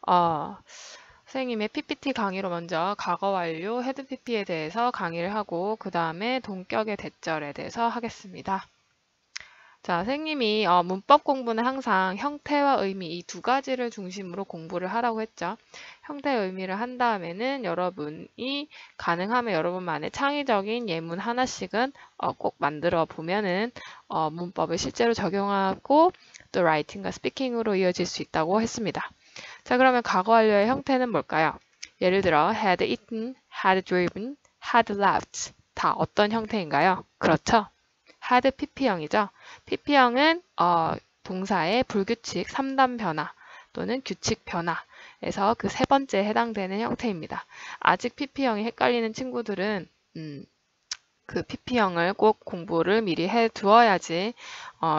어, 선생님의 PPT 강의로 먼저 과거 완료 헤드 PP에 대해서 강의를 하고 그 다음에 동격의 대절에 대해서 하겠습니다. 자, 선생님이 문법 공부는 항상 형태와 의미 이 두 가지를 중심으로 공부를 하라고 했죠. 형태의 의미를 한 다음에는 여러분이 가능하면 여러분만의 창의적인 예문 하나씩은 꼭 만들어 보면은 문법을 실제로 적용하고 또 라이팅과 스피킹으로 이어질 수 있다고 했습니다. 자, 그러면 과거 완료의 형태는 뭘까요? 예를 들어 had eaten, had driven, had left 다 어떤 형태인가요? 그렇죠? had pp형이죠. pp형은 동사의 불규칙 3단 변화 또는 규칙 변화에서 그 세 번째에 해당되는 형태입니다. 아직 pp형이 헷갈리는 친구들은 그 pp형을 꼭 공부를 미리 해 두어야지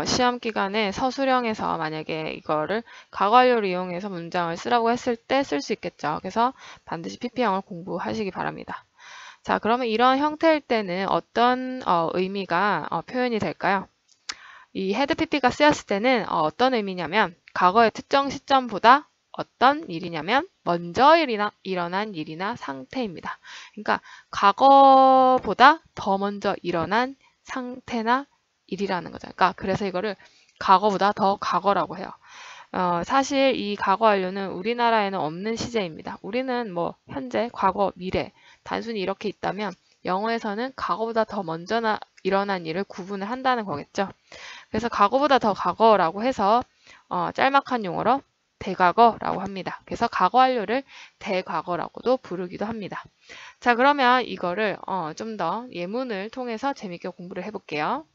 시험 기간에 서술형에서 만약에 이거를 과거완료를 이용해서 문장을 쓰라고 했을 때 쓸 수 있겠죠. 그래서 반드시 pp형을 공부하시기 바랍니다. 자, 그러면 이런 형태일 때는 어떤 의미가 표현이 될까요? 이 헤드 pp가 쓰였을 때는 어떤 의미냐면 과거의 특정 시점보다 어떤 일이냐면 먼저 일어난 일이나 상태입니다. 그러니까 과거보다 더 먼저 일어난 상태나 일이라는 거죠. 그러니까 그래서 이거를 과거보다 더 과거라고 해요. 사실 이 과거 완료는 우리나라에는 없는 시제입니다. 우리는 뭐 현재, 과거, 미래 단순히 이렇게 있다면 영어에서는 과거보다 더 먼저 일어난 일을 구분을 한다는 거겠죠. 그래서 과거보다 더 과거라고 해서 짤막한 용어로 대과거라고 합니다. 그래서 과거 완료를 대과거라고도 부르기도 합니다. 자, 그러면 이거를 좀 더 예문을 통해서 재밌게 공부를 해볼게요.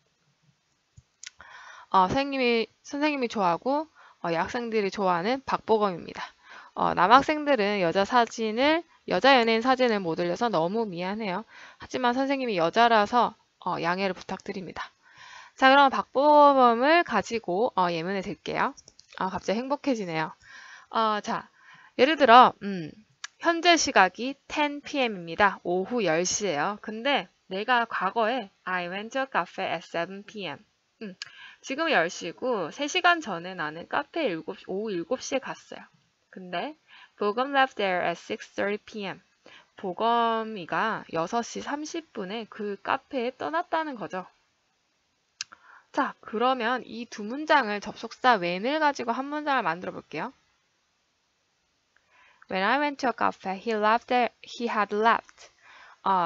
선생님이 좋아하고 여학생들이 좋아하는 박보검입니다. 남학생들은 여자 연예인 사진을 못 올려서 너무 미안해요. 하지만 선생님이 여자라서 양해를 부탁드립니다. 자, 그럼 박보검을 가지고 예문을 들게요. 갑자기 행복해지네요. 자, 예를 들어 현재 시각이 10 p.m.입니다. 오후 10시예요. 근데 내가 과거에 I went to a cafe at 7 p.m. 지금 10시고 3시간 전에 나는 카페에 오후 7시에 갔어요. 근데 보검 left there at 6:30 p.m. 보검이가 6시 30분에 그 카페에 떠났다는 거죠. 자, 그러면 이 두 문장을 접속사 when을 가지고 한 문장을 만들어 볼게요. When I went to a cafe, he had left.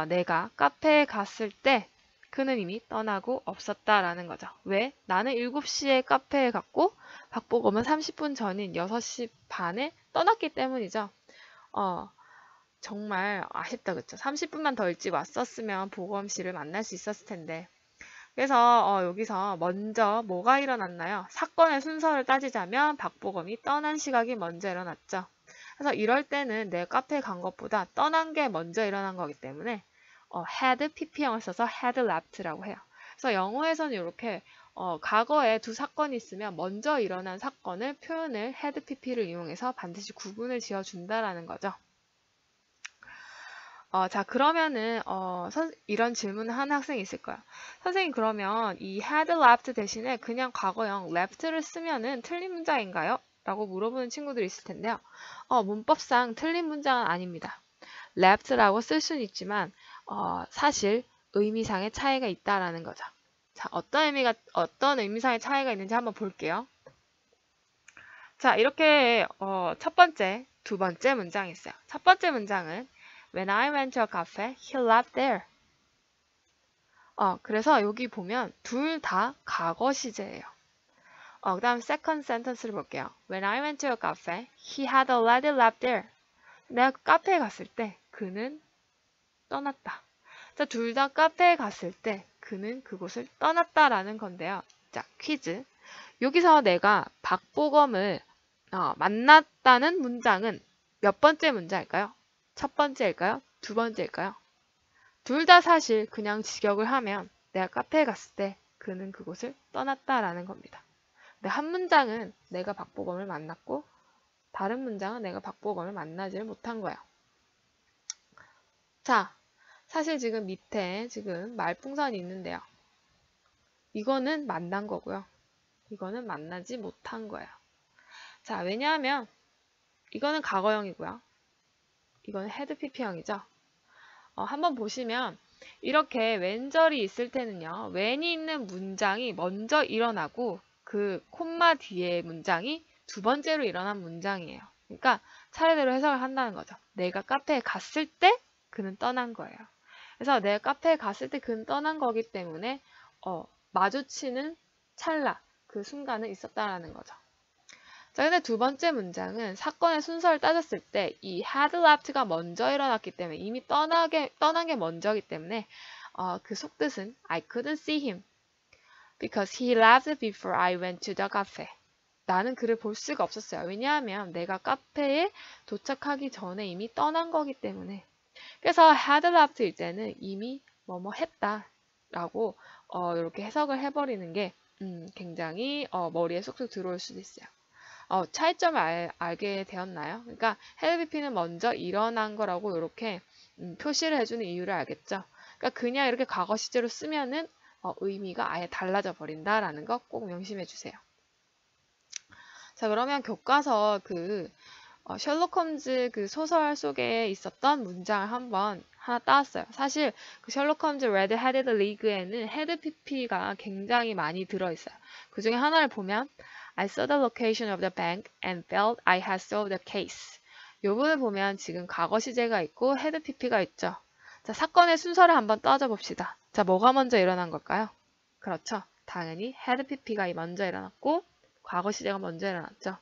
내가 카페에 갔을 때 그는 이미 떠나고 없었다라는 거죠. 왜? 나는 7시에 카페에 갔고 박보검은 30분 전인 6시 반에 떠났기 때문이죠. 정말 아쉽다, 그쵸? 30분만 더 일찍 왔었으면 보검 씨를 만날 수 있었을 텐데. 그래서 여기서 먼저 뭐가 일어났나요? 사건의 순서를 따지자면 박보검이 떠난 시각이 먼저 일어났죠. 그래서 이럴 때는 내 카페에 간 것보다 떠난 게 먼저 일어난 거기 때문에 had pp형을 써서 had left라고 해요. 그래서 영어에서는 이렇게 과거에 두 사건이 있으면 먼저 일어난 사건을 표현을 had pp를 이용해서 반드시 구분을 지어준다라는 거죠. 자, 그러면은 이런 질문을 하는 학생이 있을 거야. 선생님, 그러면 이 had left 대신에 그냥 과거형 left를 쓰면은 틀린 문장인가요? 라고 물어보는 친구들이 있을 텐데요. 문법상 틀린 문장은 아닙니다. left라고 쓸 수는 있지만 사실 의미상의 차이가 있다라는 거죠. 자, 어떤 의미상의 차이가 있는지 한번 볼게요. 자, 이렇게 첫 번째, 두 번째 문장이 있어요. 첫 번째 문장은 When I went to a cafe, he left there. 그래서 여기 보면 둘 다 과거 시제예요. 그 다음 second sentence를 볼게요. When I went to a cafe, he had already left there. 내가 카페에 갔을 때 그는 떠났다. 자, 둘 다 카페에 갔을 때 그는 그곳을 떠났다라는 건데요. 자, 퀴즈. 여기서 내가 박보검을 만났다는 문장은 몇 번째 문장일까요? 첫 번째일까요? 두 번째일까요? 둘 다 사실 그냥 직역을 하면 내가 카페에 갔을 때 그는 그곳을 떠났다라는 겁니다. 근데 한 문장은 내가 박보검을 만났고 다른 문장은 내가 박보검을 만나지를 못한 거예요. 자, 사실 지금 밑에 지금 말풍선이 있는데요. 이거는 만난 거고요. 이거는 만나지 못한 거예요. 자, 왜냐하면 이거는 과거형이고요. 이거는 had pp형이죠. 한번 보시면 이렇게 when절이 있을 때는요. when이 있는 문장이 먼저 일어나고 그 콤마 뒤에 문장이 두 번째로 일어난 문장이에요. 그러니까 차례대로 해석을 한다는 거죠. 내가 카페에 갔을 때 그는 떠난 거예요. 그래서 내가 카페에 갔을 때 그는 떠난 거기 때문에 마주치는 찰나 그 순간은 있었다라는 거죠. 자, 근데 두 번째 문장은 사건의 순서를 따졌을 때 이 had left가 먼저 일어났기 때문에 이미 떠난 게 먼저이기 때문에 그 속뜻은 I couldn't see him because he left before I went to the cafe. 나는 그를 볼 수가 없었어요. 왜냐하면 내가 카페에 도착하기 전에 이미 떠난 거기 때문에. 그래서 had left일 때는 이미 뭐뭐 했다 라고 이렇게 해석을 해버리는 게 굉장히 머리에 쏙쏙 들어올 수도 있어요. 차이점을 알게 되었나요? 그러니까 had pp는 먼저 일어난 거라고 이렇게 표시를 해주는 이유를 알겠죠? 그러니까 그냥 이렇게 과거 시제로 쓰면은 의미가 아예 달라져 버린다라는 거 꼭 명심해 주세요. 자, 그러면 교과서 셜록 홈즈 그 소설 속에 있었던 문장을 한번 하나 따왔어요. 사실 그 셜록 홈즈 레드 헤디드 리그에는 헤드 pp가 굉장히 많이 들어있어요. 그 중에 하나를 보면 I saw the location of the bank and felt I had solved the case. 이 부분을 보면 지금 과거 시제가 있고 헤드 pp가 있죠. 자, 사건의 순서를 한번 따져 봅시다. 자, 뭐가 먼저 일어난 걸까요? 그렇죠. 당연히 헤드 pp가 먼저 일어났고 과거 시제가 먼저 일어났죠.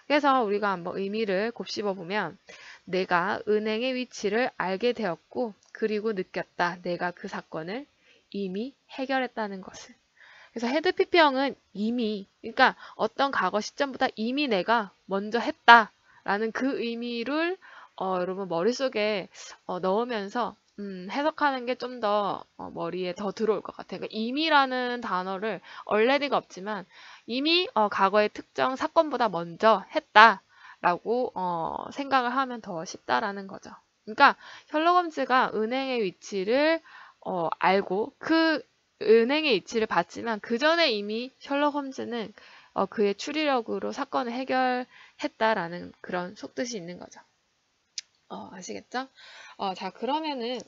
그래서 우리가 한번 의미를 곱씹어 보면 내가 은행의 위치를 알게 되었고 그리고 느꼈다. 내가 그 사건을 이미 해결했다는 것을. 그래서 헤드 pp형은 이미, 그러니까 어떤 과거 시점보다 이미 내가 먼저 했다라는 그 의미를 여러분 머릿속에 넣으면서 해석하는 게 좀 더 머리에 더 들어올 것 같아요. 그러니까 이미라는 단어를 already가 없지만 이미 과거의 특정 사건보다 먼저 했다라고 생각을 하면 더 쉽다라는 거죠. 그러니까 셜록 홈즈가 은행의 위치를 알고 그 은행의 위치를 봤지만 그 전에 이미 셜록 홈즈는 그의 추리력으로 사건을 해결했다라는 그런 속뜻이 있는 거죠. 아시겠죠? 자, 그러면은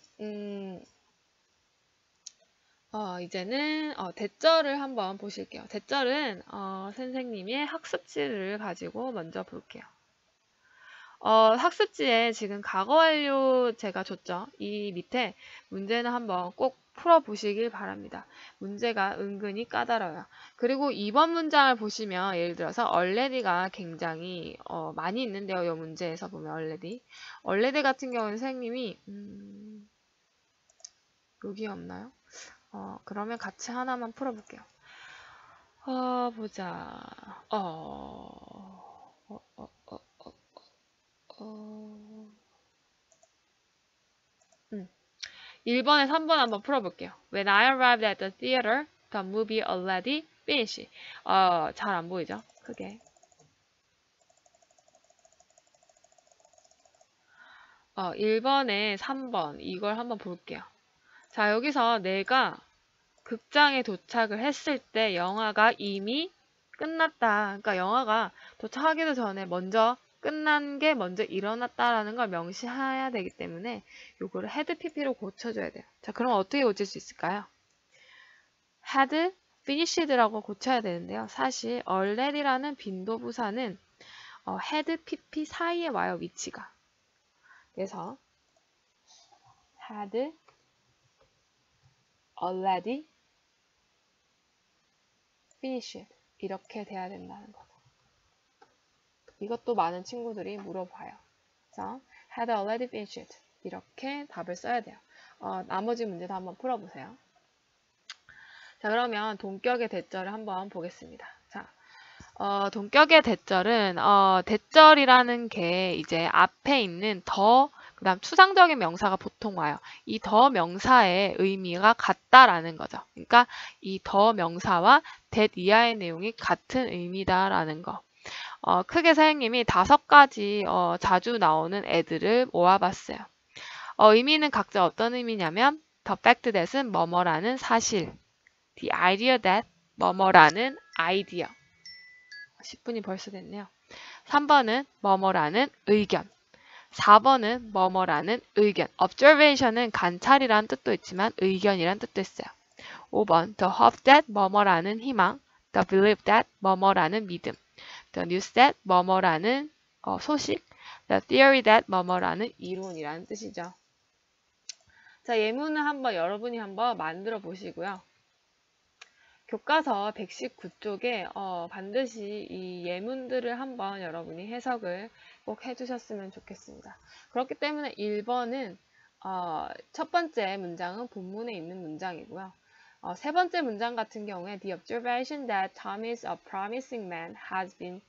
이제는 대절을 한번 보실게요. 대절은 선생님의 학습지를 가지고 먼저 볼게요. 학습지에 지금 과거 완료 제가 줬죠. 이 밑에 문제는 한번 꼭 풀어보시길 바랍니다. 문제가 은근히 까다로워요. 그리고 2번 문장을 보시면 예를 들어서 already가 굉장히 많이 있는데요. 이 문제에서 보면 already 같은 경우는 선생님이 여기 없나요? 그러면 같이 하나만 풀어볼게요. 보자. 1번에 3번 한번 풀어볼게요. When I arrived at the theater, the movie already finished. 잘 안 보이죠? 크게. 1번에 3번 이걸 한번 볼게요. 자, 여기서 내가 극장에 도착을 했을 때 영화가 이미 끝났다. 그러니까 영화가 도착하기도 전에 먼저 끝난 게 먼저 일어났다라는 걸 명시해야 되기 때문에 요거를 had pp로 고쳐줘야 돼요. 자, 그럼 어떻게 고칠 수 있을까요? had finished라고 고쳐야 되는데요. 사실 already라는 빈도부사는 had pp 사이에 와요, 위치가. 그래서 had already finished 이렇게 돼야 된다는 거죠. 이것도 많은 친구들이 물어봐요. 그래서 had already finished 이렇게 답을 써야 돼요. 나머지 문제도 한번 풀어보세요. 자, 그러면 동격의 대절을 한번 보겠습니다. 자, 동격의 대절은 대절이라는 게 이제 앞에 있는 더 그다음 추상적인 명사가 보통 와요. 이 더 명사의 의미가 같다라는 거죠. 그러니까 이 더 명사와 that 이하의 내용이 같은 의미다라는 거. 크게 선생님이 5가지 자주 나오는 애들을 모아봤어요. 의미는 각자 어떤 의미냐면 the fact that은 뭐뭐라는 사실, the idea that 뭐뭐라는 아이디어. 10분이 벌써 됐네요. 3번은 뭐뭐라는 의견. 4번은 뭐뭐라는 의견. observation은 관찰이란 뜻도 있지만 의견이란 뜻도 있어요. 5번 the hope that 뭐뭐라는 희망. the belief that 뭐뭐라는 믿음. the news that 뭐뭐라는 소식. the theory that 뭐뭐라는 이론이라는 뜻이죠. 자, 예문을 여러분이 한번 만들어 보시고요. 교과서 119쪽에 반드시 이 예문들을 한번 여러분이 해석을 꼭 해주셨으면 좋겠습니다. 그렇기 때문에 1번은 첫 번째 문장은 본문에 있는 문장이고요. 세 번째 문장 같은 경우에 The observation that Tom is a promising man has been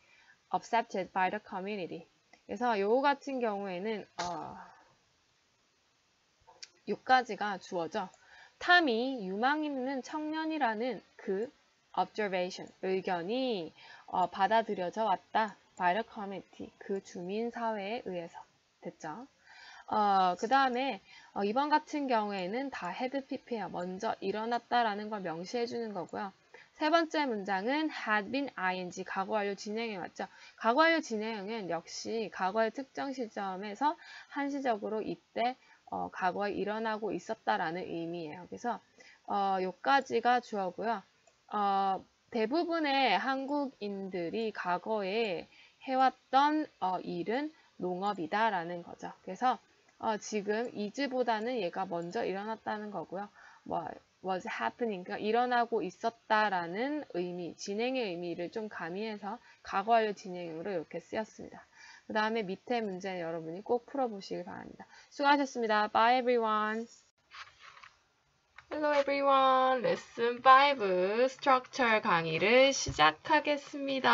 accepted by the community. 그래서 요거 같은 경우에는 요까지가 주어져. 탐이 유망 있는 청년이라는 그 observation, 의견이 받아들여져 왔다. by the community, 그 주민사회에 의해서. 됐죠? 그 다음에 이번 같은 경우에는 다 head pp예요. 먼저 일어났다라는 걸 명시해 주는 거고요. 세 번째 문장은 had been ing, 과거 완료 진행형 맞죠? 과거 완료 진행형은 역시 과거의 특정 시점에서 한시적으로 이때 과거에 일어나고 있었다라는 의미예요. 그래서 요까지가 주어고요. 대부분의 한국인들이 과거에 해왔던 일은 농업이다라는 거죠. 그래서 지금 is보다는 얘가 먼저 일어났다는 거고요. was happening, 그러니까 일어나고 있었다라는 의미, 진행의 의미를 좀 가미해서 과거 완료 진행으로 이렇게 쓰였습니다. 그 다음에 밑에 문제는 여러분이 꼭 풀어보시길 바랍니다. 수고하셨습니다. Bye everyone. Hello everyone. 레슨 5 스트럭처 강의를 시작하겠습니다.